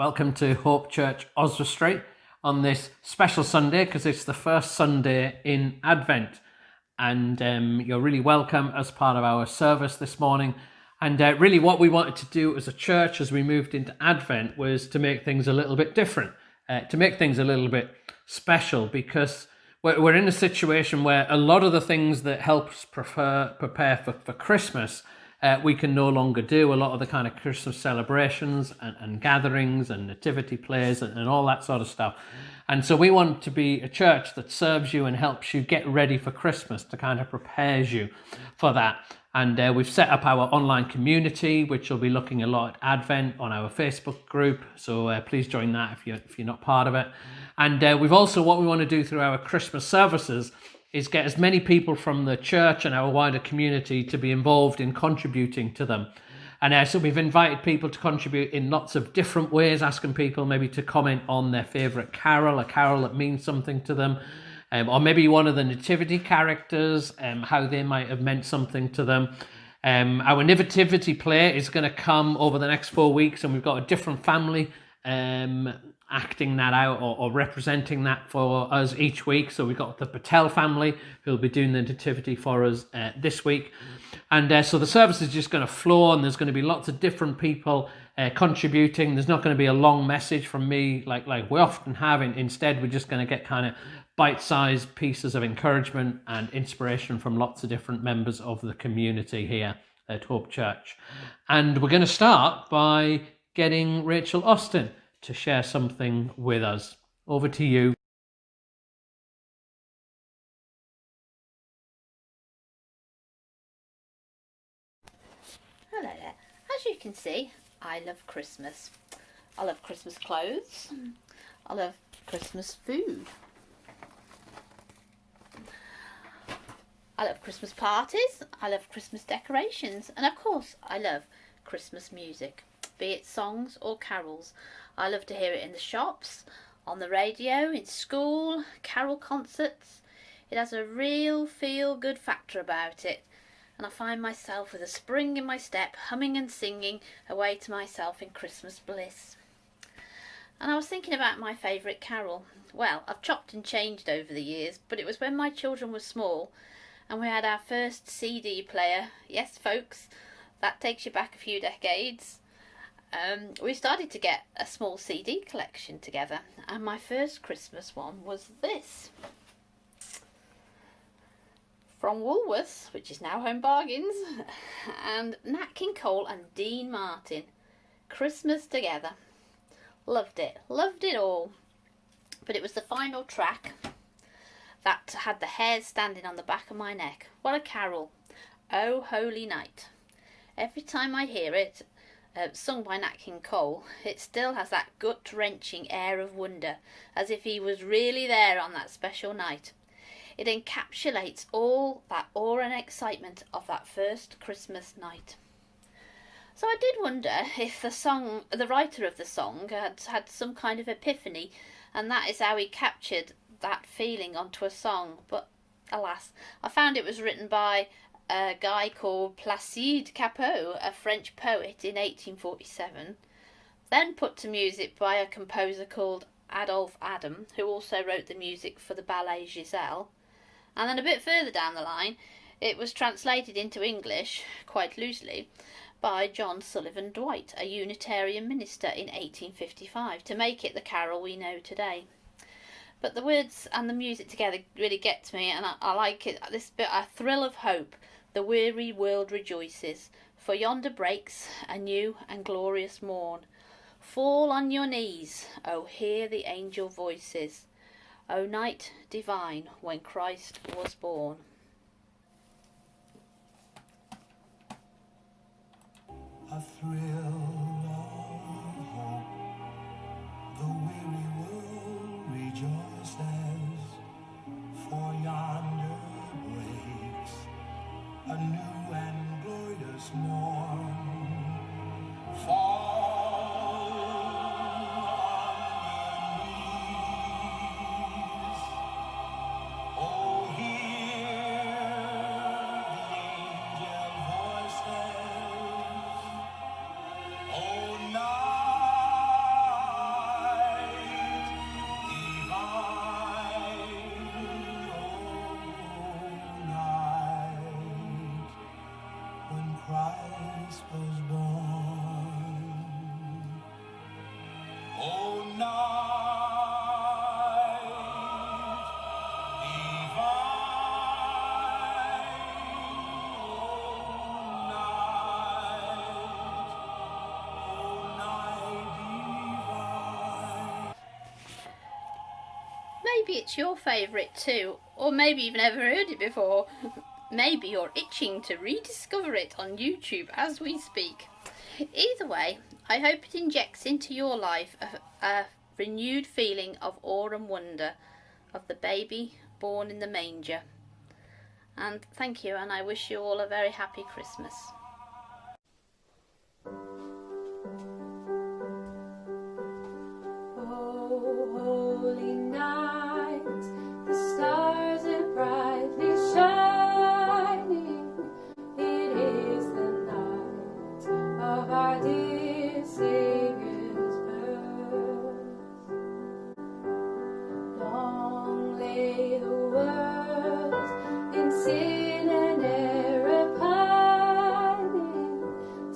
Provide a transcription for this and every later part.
Welcome to Hope Church Oswestry on this special Sunday because it's the first Sunday in Advent. And you're really welcome as part of our service this morning. And really what we wanted to do as a church as we moved into Advent was to make things a little bit different, to make things a little bit special, because we're in a situation where a lot of the things that help us prepare for Christmas we can no longer do. A lot of the kind of Christmas celebrations and gatherings and nativity plays and all that sort of stuff. And so we want to be a church that serves you and helps you get ready for Christmas, to kind of prepares you for that. And we've set up our online community, which will be looking a lot at Advent on our Facebook group. So please join that if you're not part of it. And we've also, what we want to do through our Christmas services is get as many people from the church and our wider community to be involved in contributing to them. And so we've invited people to contribute in lots of different ways, asking people maybe to comment on their favourite carol, a carol that means something to them, or maybe one of the nativity characters, how they might have meant something to them. Our nativity play is going to come over the next 4 weeks, and we've got a different family acting that out or representing that for us each week. So we've got the Patel family who'll be doing the nativity for us this week. And so the service is just going to flow, and there's going to be lots of different people contributing. There's not going to be a long message from me like we often have. Instead, we're just going to get kind of bite-sized pieces of encouragement and inspiration from lots of different members of the community here at Hope Church. And we're going to start by getting Rachel Austin to share something with us. Over to you. Hello there. As you can see, I love Christmas. I love Christmas clothes. I love Christmas food. I love Christmas parties. I love Christmas decorations. And of course, I love Christmas music, be it songs or carols. I love to hear it in the shops, on the radio, in school, carol concerts. It has a real feel-good factor about it. And I find myself with a spring in my step, humming and singing away to myself in Christmas bliss. And I was thinking about my favourite carol. Well, I've chopped and changed over the years, but it was when my children were small and we had our first CD player. Yes, folks, that takes you back a few decades. We started to get a small CD collection together, and my first Christmas one was this. From Woolworths, which is now Home Bargains, and Nat King Cole and Dean Martin. Christmas Together. Loved it all. But it was the final track that had the hairs standing on the back of my neck. What a carol. Oh, Holy Night. Every time I hear it, sung by Nat King Cole, it still has that gut-wrenching air of wonder, as if he was really there on that special night. It encapsulates all that awe and excitement of that first Christmas night. So I did wonder if the writer of the song had some kind of epiphany, and that is how he captured that feeling onto a song. But alas, I found it was written by a guy called Placide Cappeau, a French poet, in 1847, then put to music by a composer called Adolphe Adam, who also wrote the music for the ballet Giselle. And then a bit further down the line, it was translated into English, quite loosely, by John Sullivan Dwight, a Unitarian minister, in 1855, to make it the carol we know today. But the words and the music together really get to me, and I like it. This bit, a thrill of hope. The weary world rejoices, for yonder breaks a new and glorious morn. Fall on your knees, oh, hear the angel voices. O night divine when Christ was born. A thrill of hope, the weary world rejoices, for yonder breaks a new and glorious morn. Fall on your knees, oh, hear the angel voices. Maybe it's your favourite too, or maybe you've never heard it before. Maybe you're itching to rediscover it on YouTube as we speak. Either way, I hope it injects into your life a renewed feeling of awe and wonder of the baby born in the manger. And thank you, and I wish you all a very happy Christmas. Oh, holy night, the stars are brightly shining. It is the night of our dear Saviour's birth. Long lay the world in sin and error pining,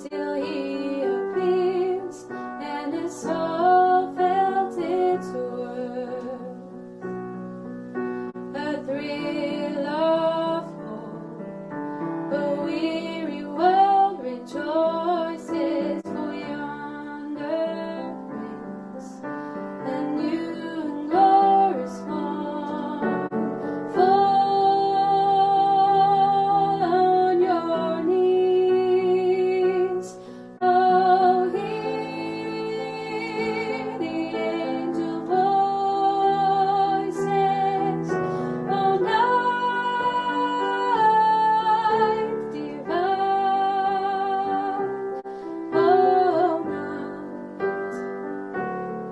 till He appears and His soul felt its worth. A thrill of hope, the weary world rejoices, for yonder breaks a new and glorious morn. Fall on your knees, oh, hear the angel voices, oh, night divine, oh, night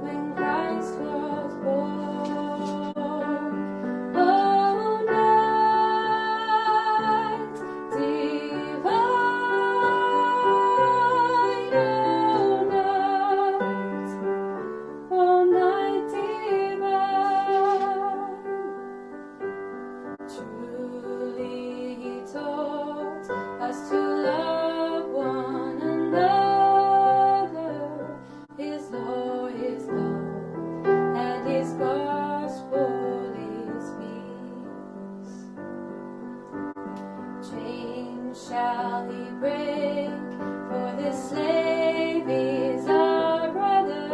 when Christ was born, oh, night divine, oh, night divine. Truly He taught us to love one another. His law is love, and His gospel is peace. Chains shall He break, for the slave is our brother,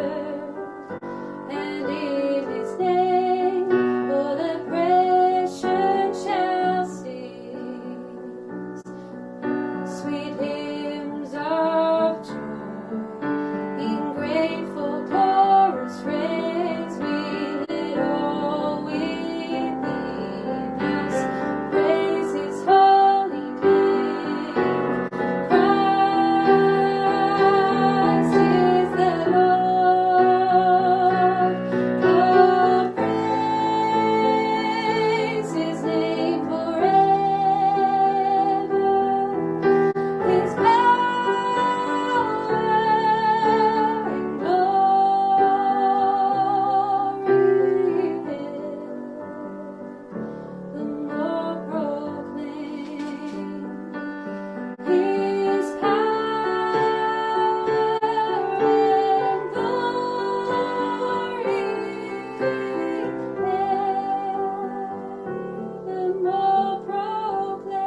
and in His name all oppression shall cease. Sweet hymns of joy in grateful chorus raise, we let all within us praise His holy name. Christ is the Lord. Oh, praise His name forever. His power and glory the more proclaim. His power and glory the more proclaim.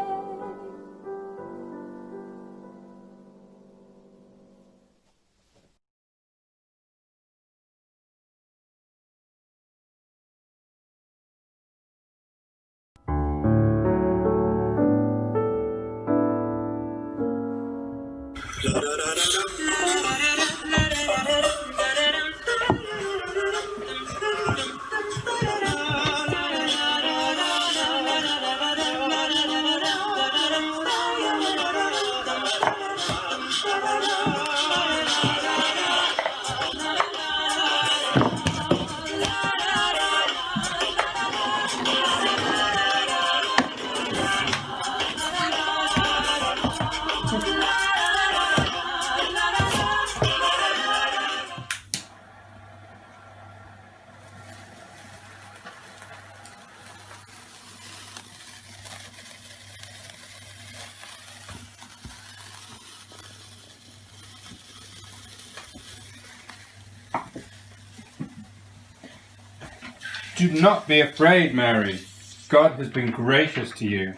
Do not be afraid, Mary. God has been gracious to you.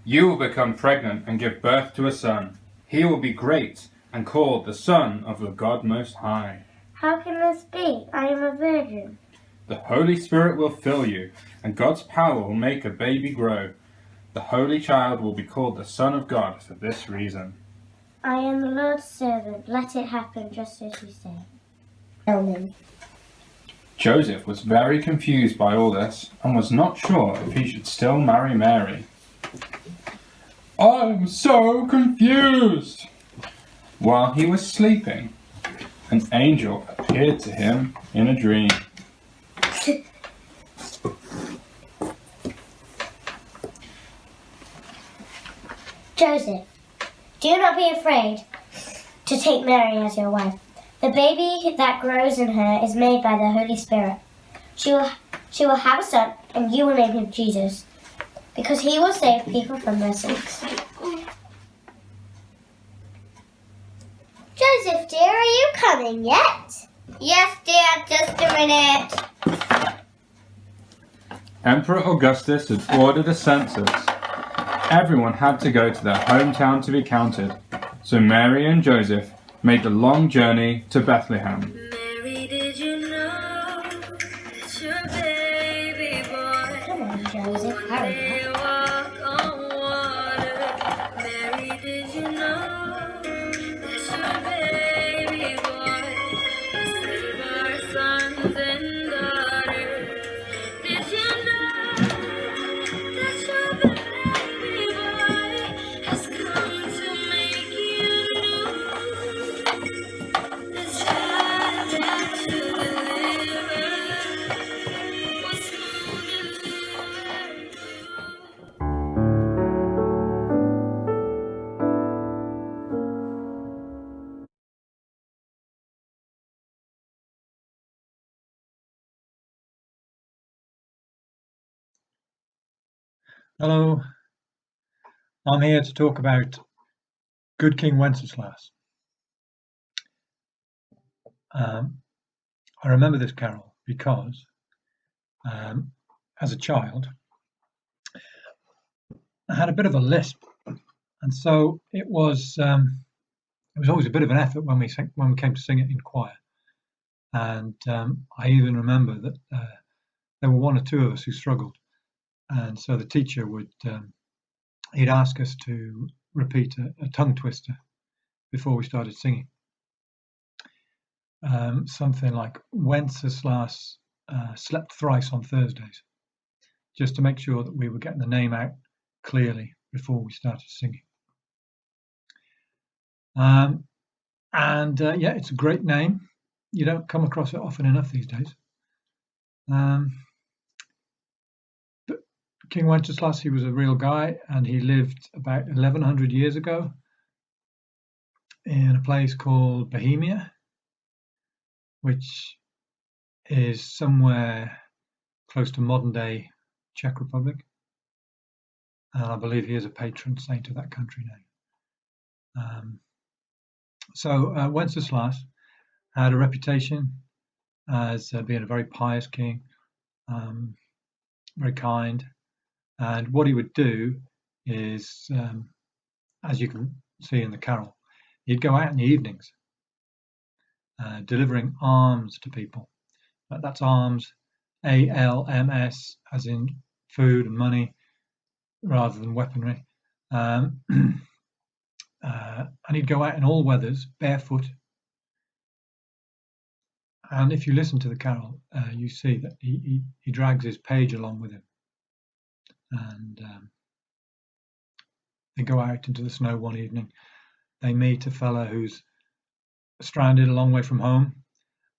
You will become pregnant and give birth to a son. He will be great and called the Son of the God Most High. How can this be? I am a virgin. The Holy Spirit will fill you, and God's power will make a baby grow. The Holy Child will be called the Son of God for this reason. I am the Lord's servant. Let it happen just as you say. Amen. Joseph was very confused by all this and was not sure if he should still marry Mary. I'm so confused! While he was sleeping, an angel appeared to him in a dream. Joseph, do not be afraid to take Mary as your wife. The baby that grows in her is made by the Holy Spirit. She will have a son, and you will name him Jesus, because he will save people from their sins. Joseph, dear, are you coming yet? Yes, dear, just a minute. Emperor Augustus had ordered a census. Everyone had to go to their hometown to be counted, so Mary and Joseph made the long journey to Bethlehem. Mary, did you know that your baby boy Come on, Joseph, hurry up. may walk on water? Mary, did you know that your baby boy will save our sons and daughters? Did you know that your baby boy has come to make you new? The child that you delivered was who delivered you. Hello, I'm here to talk about Good King Wenceslas. I remember this carol because as a child I had a bit of a lisp, and so it was always a bit of an effort when we came to sing it in choir. And I even remember that there were one or two of us who struggled, and so the teacher would he'd ask us to repeat a tongue twister before we started singing. Something like Wenceslas slept thrice on Thursdays, just to make sure that we were getting the name out clearly before we started singing. Yeah, it's a great name. You don't come across it often enough these days. But King Wenceslas, he was a real guy, and he lived about 1100 years ago in a place called Bohemia, which is somewhere close to modern-day Czech Republic. And I believe he is a patron saint of that country now. So Wenceslas had a reputation as being a very pious king, very kind. And what he would do is, as you can see in the carol, he'd go out in the evenings delivering alms to people. That's alms, ALMS, as in food and money, rather than weaponry. And he'd go out in all weathers, barefoot. And if you listen to the carol, you see that he drags his page along with him. And they go out into the snow one evening. They meet a fella who's stranded a long way from home,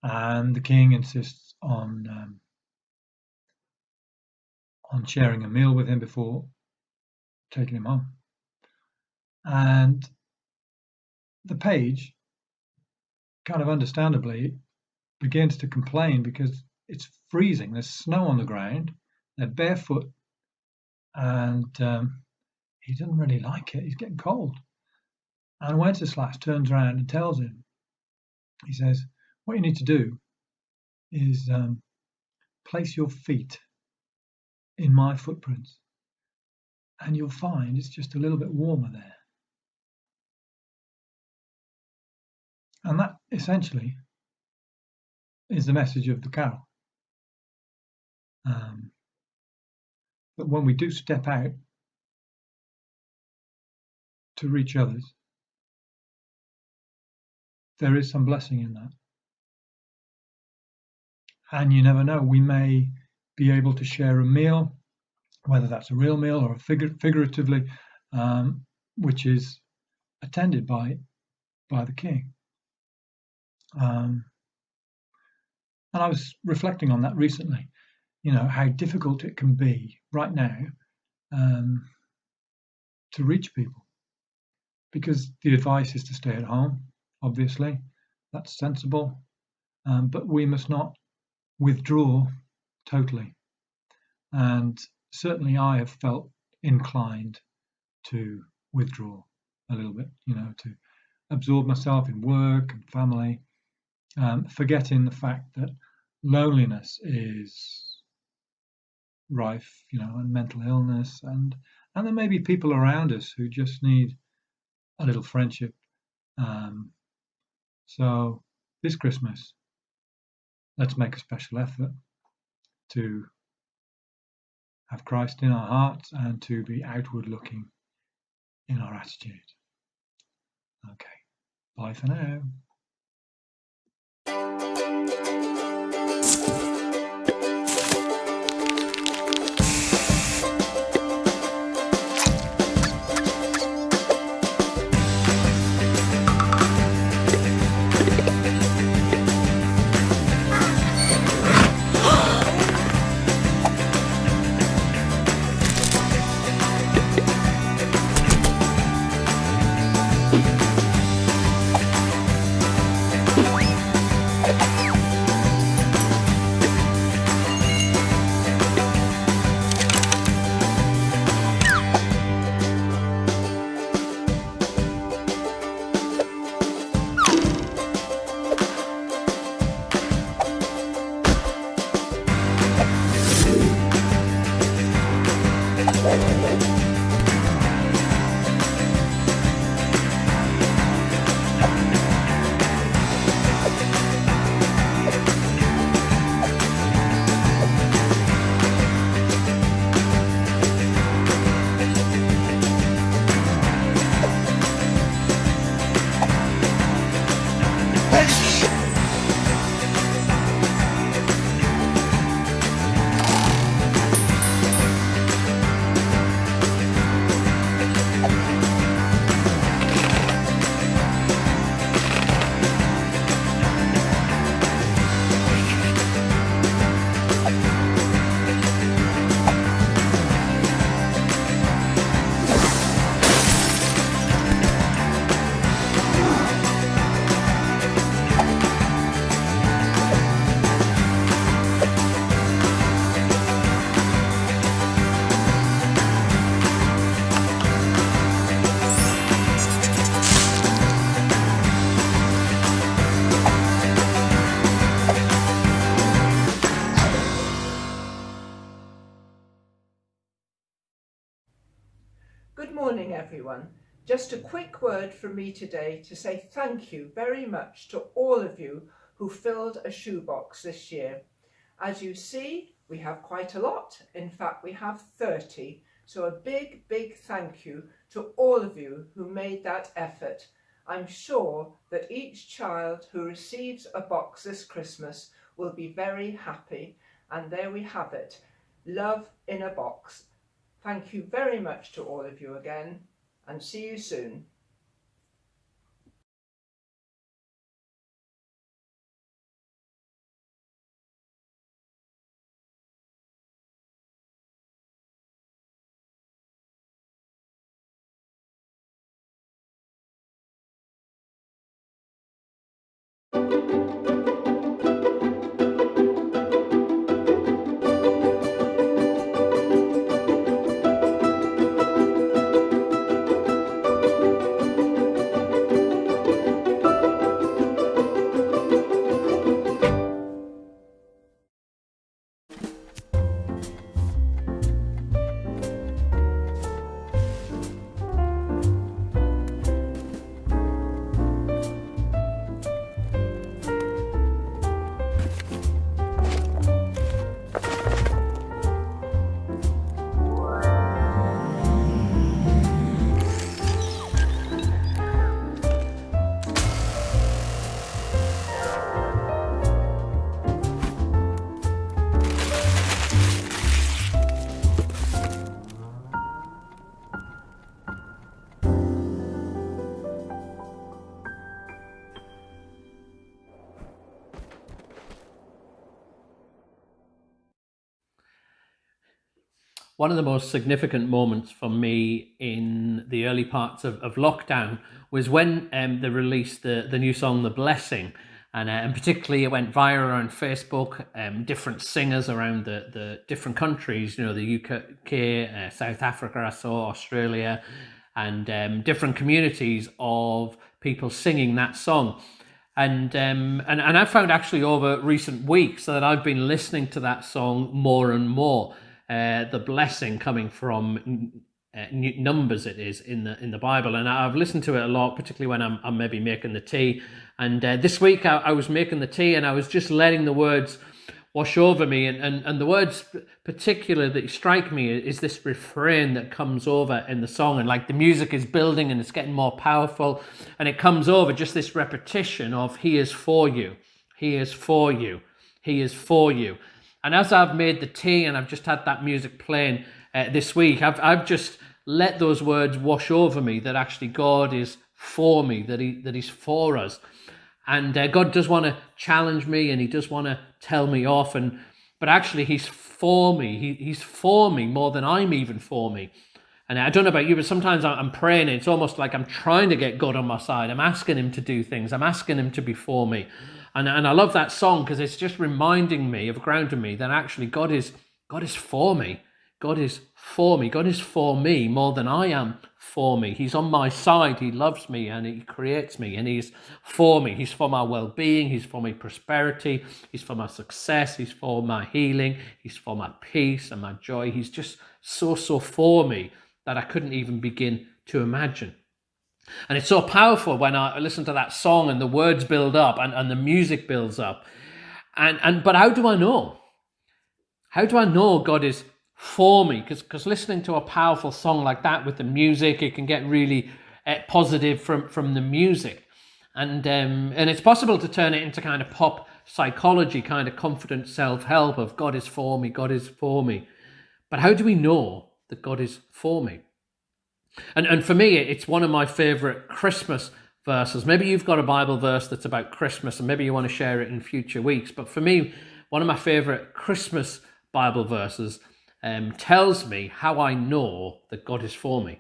and the king insists on sharing a meal with him before taking him home. And the page, kind of understandably, begins to complain because it's freezing. There's snow on the ground. They're barefoot, and he doesn't really like it. He's getting cold. And Wenceslas turns around and tells him, he says, what you need to do is place your feet in my footprints, and you'll find it's just a little bit warmer there. And that essentially is the message of the carol. But when we do step out to reach others, there is some blessing in that. And you never know, we may be able to share a meal, whether that's a real meal or figuratively, which is attended by the king. And I was reflecting on that recently, how difficult it can be right now to reach people, because the advice is to stay at home, obviously. That's sensible. But we must not withdraw totally. And certainly I have felt inclined to withdraw a little bit, to absorb myself in work and family, forgetting the fact that loneliness is rife, and mental illness, and there may be people around us who just need a little friendship. So this Christmas, let's make a special effort to have Christ in our hearts and to be outward looking in our attitude. Okay, bye for now. Good morning, everyone. Just a quick word from me today to say thank you very much to all of you who filled a shoebox this year. As you see, we have quite a lot. In fact, we have 30. So a big, big thank you to all of you who made that effort. I'm sure that each child who receives a box this Christmas will be very happy. And there we have it. Love in a box. Thank you very much to all of you again, and see you soon. one of the most significant moments for me in the early parts of lockdown was when they released the new song "The Blessing," and particularly it went viral on Facebook. Different singers around the different countries, the UK, South Africa, I saw Australia, and different communities of people singing that song. And I found actually over recent weeks that I've been listening to that song more and more. The blessing coming from Numbers, it is in the Bible, and I've listened to it a lot, particularly when I'm maybe making the tea. And this week I was making the tea, and I was just letting the words wash over me, and the words particular that strike me is this refrain that comes over in the song, and like the music is building and it's getting more powerful, and it comes over just this repetition of "He is for you, He is for you, He is for you." And as I've made the tea and I've just had that music playing this week, I've just let those words wash over me, that actually God is for me, that He's for us. And God does want to challenge me, and He does want to tell me off. But actually, He's for me. He's for me more than I'm even for me. And I don't know about you, but sometimes I'm praying, and it's almost like I'm trying to get God on my side. I'm asking Him to do things. I'm asking Him to be for me. And I love that song because it's just reminding me, grounding me, that actually God is for me. God is for me. God is for me more than I am for me. He's on my side. He loves me and He creates me, and He's for me. He's for my well-being. He's for my prosperity. He's for my success. He's for my healing. He's for my peace and my joy. He's just so for me that I couldn't even begin to imagine. And it's so powerful when I listen to that song and the words build up and the music builds up. But how do I know? How do I know God is for me? Because listening to a powerful song like that with the music, it can get really positive from the music. And it's possible to turn it into kind of pop psychology, kind of confident self-help of God is for me, God is for me. But how do we know that God is for me? And for me, it's one of my favorite Christmas verses. Maybe you've got a Bible verse that's about Christmas, and maybe you want to share it in future weeks. But for me, one of my favorite Christmas Bible verses tells me how I know that God is for me.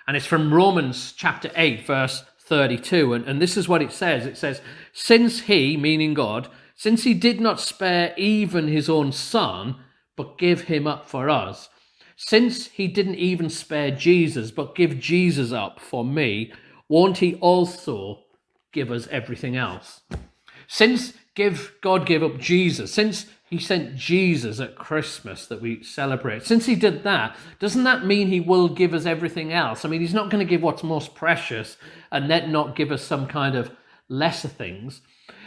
And it's from Romans chapter 8, verse 32. And this is what it says. It says, "Since He," meaning God, "since He did not spare even His own Son, but give Him up for us, since He didn't even spare Jesus, but give Jesus up for me, won't He also give us everything else?" Since God gave up Jesus, since He sent Jesus at Christmas that we celebrate, since He did that, doesn't that mean He will give us everything else? I mean, He's not going to give what's most precious and then not give us some kind of lesser things.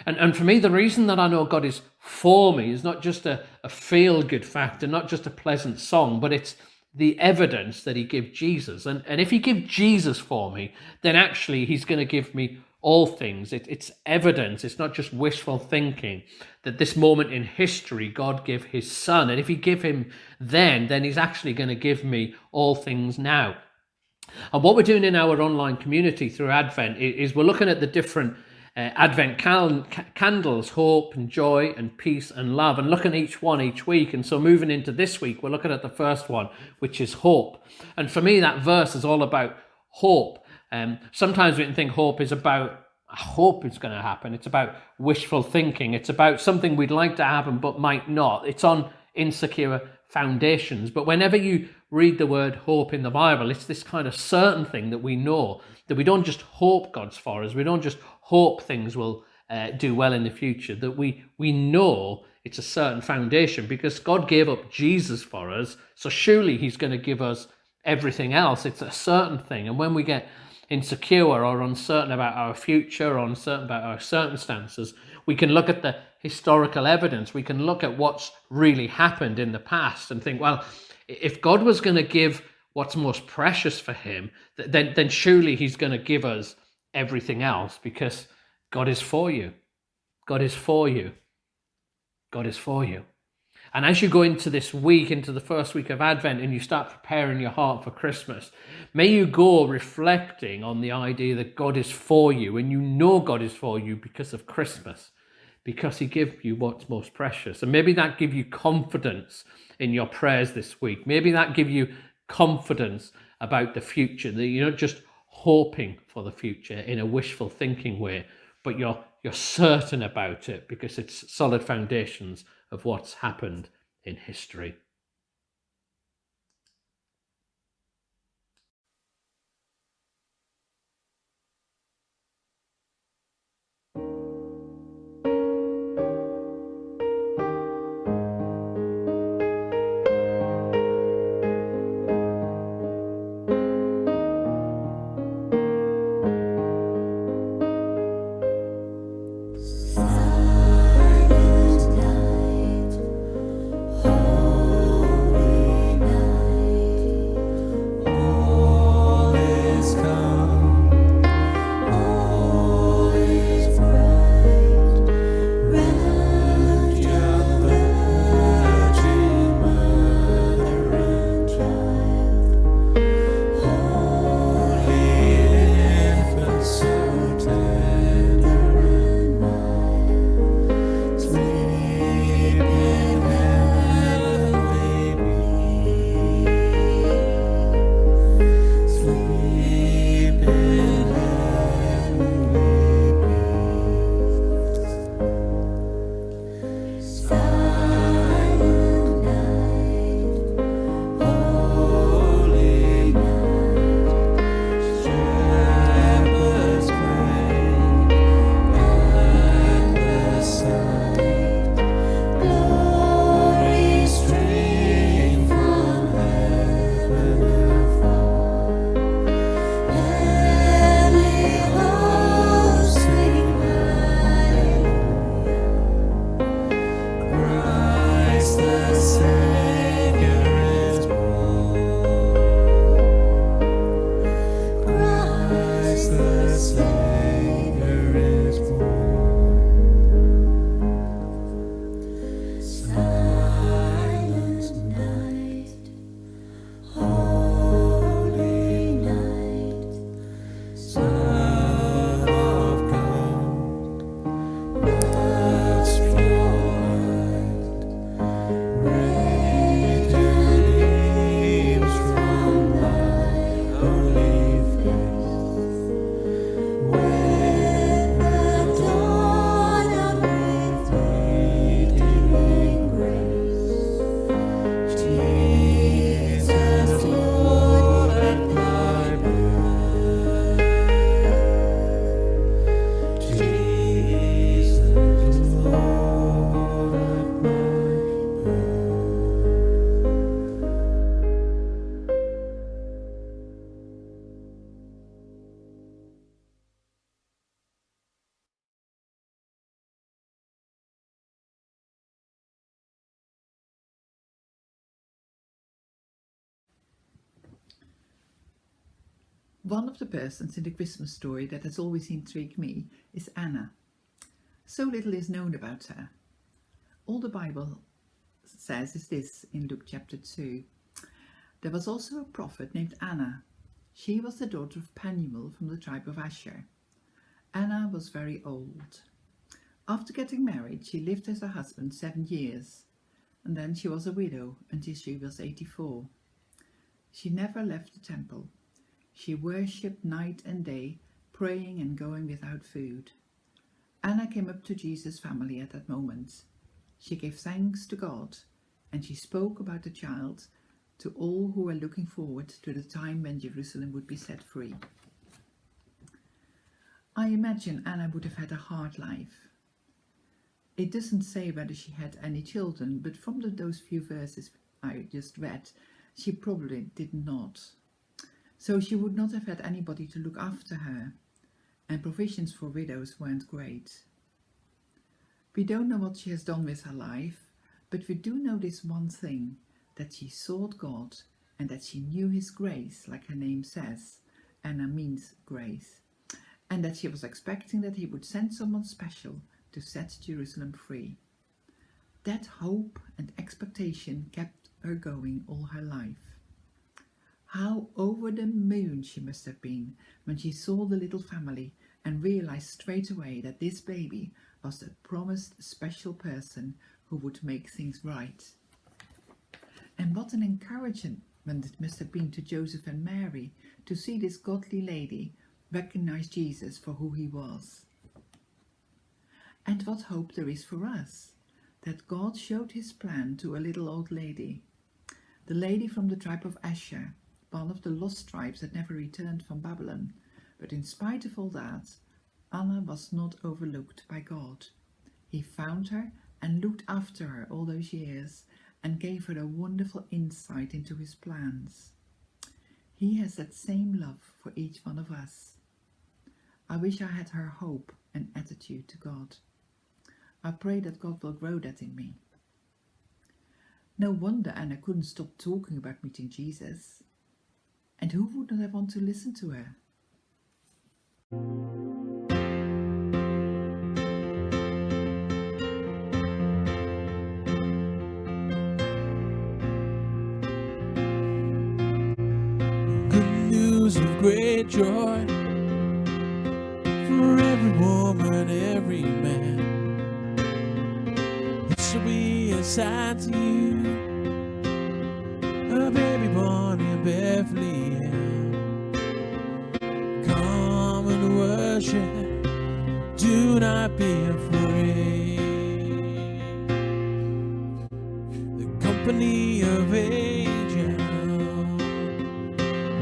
And for me, the reason that I know God is for me is not just a feel-good factor, not just a pleasant song, but it's the evidence that He gave Jesus. And if He gave Jesus for me, then actually He's going to give me all things. It's evidence. It's not just wishful thinking that this moment in history, God gave His Son. And if He gave Him then He's actually going to give me all things now. And what we're doing in our online community through Advent is we're looking at the different Advent candles, hope and joy and peace and love, and looking at each one each week. And so moving into this week, we're looking at the first one, which is hope. And for me, that verse is all about hope. Sometimes we can think hope is about, I hope it's going to happen. It's about wishful thinking. It's about something we'd like to happen but might not. It's on insecure foundations. But whenever you read the word hope in the Bible, it's this kind of certain thing that we know, that we don't just hope God's for us. We don't just hope things will do well in the future, that we know it's a certain foundation because God gave up Jesus for us. So surely He's going to give us everything else. It's a certain thing. And when we get insecure or uncertain about our future or uncertain about our circumstances, we can look at the historical evidence. We can look at what's really happened in the past and think, well, if God was going to give what's most precious for Him, then surely He's going to give us everything else because God is for you. God is for you. God is for you. And as you go into this week, into the first week of Advent, and you start preparing your heart for Christmas, may you go reflecting on the idea that God is for you, and you know God is for you because of Christmas, because he gave you what's most precious. And maybe that give you confidence in your prayers this week. Maybe that give you confidence about the future, that you're not just hoping for the future in a wishful thinking way, but you're certain about it because it's solid foundations of what's happened in history. All is calm, all is bright. Round young Virgin Mother and Child, holy infant, so tender and mild, sleep in heavenly peace. Sleep in heavenly peace. Silent night, holy night, shepherds pray at the sight. Glory stream from heaven afar. Heavenly hosts sing hallelujah. Christ the Savior is born. Christ the Savior is born. Silent night, holy night, Son of God, love's pure light, radiant beams from thy holy face. With the dawn of redeeming grace, Jesus, Lord, at thy birth. Jesus, Lord, at thy birth. One of the persons in the Christmas story that has always intrigued me is Anna. So little is known about her. All the Bible says is this in Luke chapter 2. There was also a prophet named Anna. She was the daughter of Penuel from the tribe of Asher. Anna was very old. After getting married, she lived with her husband 7 years, and then she was a widow until she was 84. She never left the temple. She worshipped night and day, praying and going without food. Anna came up to Jesus' family at that moment. She gave thanks to God, and she spoke about the child to all who were looking forward to the time when Jerusalem would be set free. I imagine Anna would have had a hard life. It doesn't say whether she had any children, but from those few verses I just read, she probably did not. So she would not have had anybody to look after her, and provisions for widows weren't great. We don't know what she has done with her life, but we do know this one thing, that she sought God and that she knew his grace, like her name says. Anna means grace. And that she was expecting that he would send someone special to set Jerusalem free. That hope and expectation kept her going all her life. How over the moon she must have been when she saw the little family and realized straight away that this baby was the promised special person who would make things right. And what an encouragement it must have been to Joseph and Mary to see this godly lady recognize Jesus for who he was. And what hope there is for us, that God showed his plan to a little old lady, the lady from the tribe of Asher, one of the lost tribes that never returned from Babylon. But in spite of all that, Anna was not overlooked by God. He found her and looked after her all those years and gave her a wonderful insight into his plans. He has that same love for each one of us. I wish I had her hope and attitude to God. I pray that God will grow that in me. No wonder Anna couldn't stop talking about meeting Jesus. And who would not want to listen to her? Good news of great joy for every woman, every man. This shall be a sign to you, a baby born in Bethlehem. Come and worship, do not be afraid. The company of angels,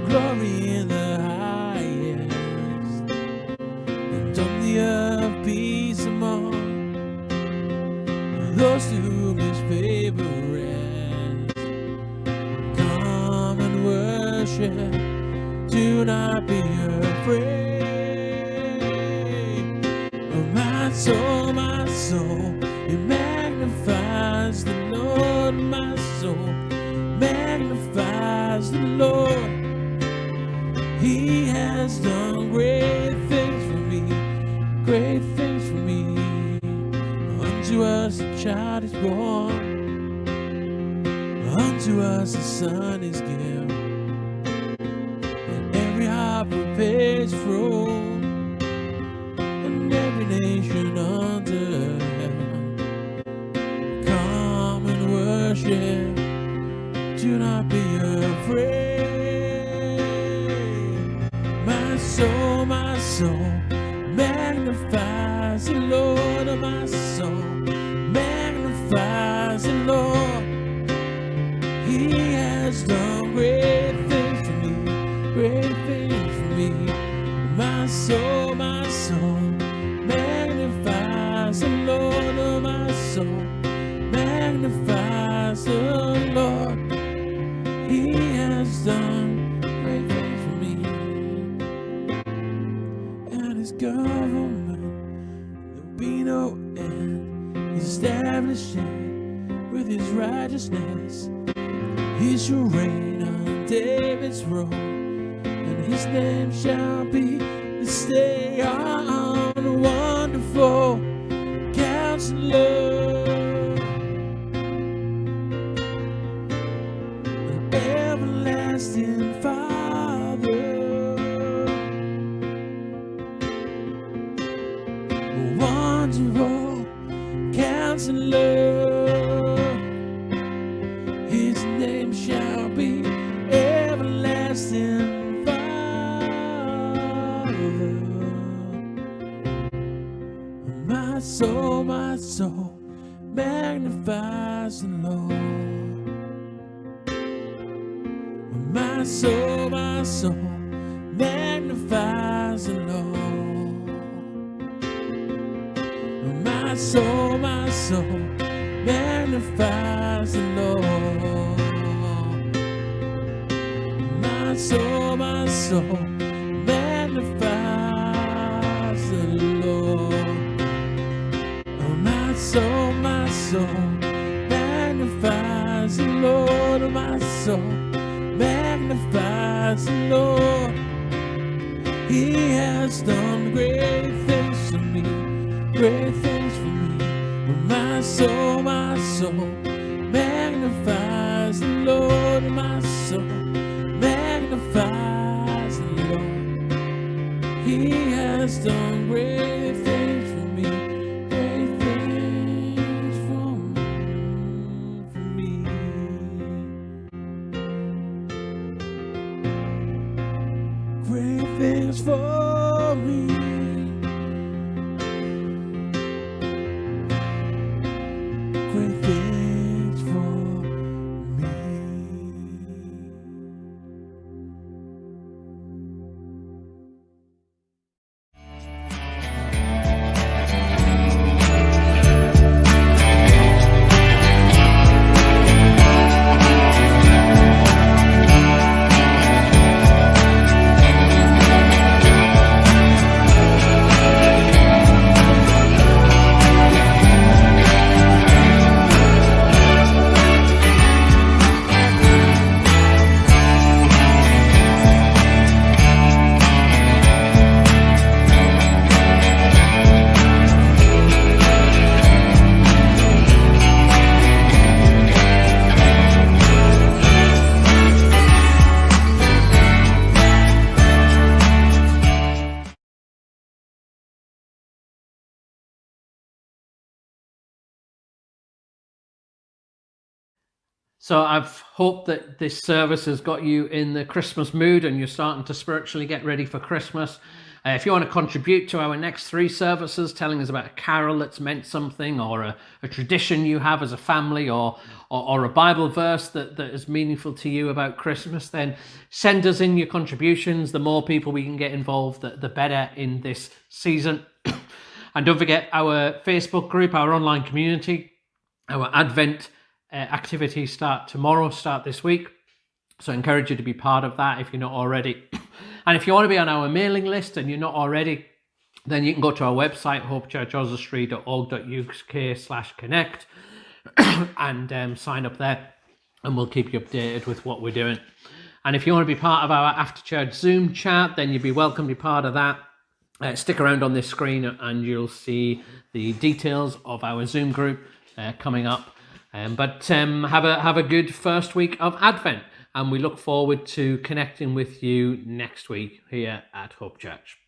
glory in the highest, and on the earth peace among those to whom his favor rests. Come and worship, do not be afraid. Oh, my soul, it magnifies the Lord. My soul magnifies the Lord. He has done great things for me, great things for me. Unto us a child is born, unto us a son is given, and every heart prepares throne, and every nation under heaven. Come and worship, do not be afraid. My soul magnifies the Lord. My soul magnifies the Lord. He has done great things for me, great things for me. My soul magnifies the Lord. My soul magnifies the Lord. He has done great things for me. And his government, there'll be no end. He's establishing with his righteousness. He shall reign on David's throne, and his name shall be the stay on. Wonderful Counselor, an everlasting Father, a wonderful Counselor. His name shall be everlasting Father. My soul magnifies the Lord. My soul magnifies the Lord. My soul magnifies the Lord. My soul magnifies the Lord. My soul magnifies the Lord. My soul magnifies the Lord. He has done great things for me, great things for me. My soul magnifies the Lord. My soul magnifies the Lord. He has done great things for me, great things for me. Great things for me. So I've hoped that this service has got you in the Christmas mood and you're starting to spiritually get ready for Christmas. If you want to contribute to our next 3 services, telling us about a carol that's meant something, or a tradition you have as a family, or a Bible verse that is meaningful to you about Christmas, then send us in your contributions. The more people we can get involved, the better in this season. And don't forget our Facebook group, our online community, our Advent activities start tomorrow, start this week. So I encourage you to be part of that if you're not already. And if you want to be on our mailing list and you're not already, then you can go to our website, hopechurchoswestry.org.uk/connect and sign up there, and we'll keep you updated with what we're doing. And if you want to be part of our after church Zoom chat, then you'd be welcome to be part of that. Stick around on this screen and you'll see the details of our Zoom group coming up. But have a good first week of Advent, and we look forward to connecting with you next week here at Hope Church.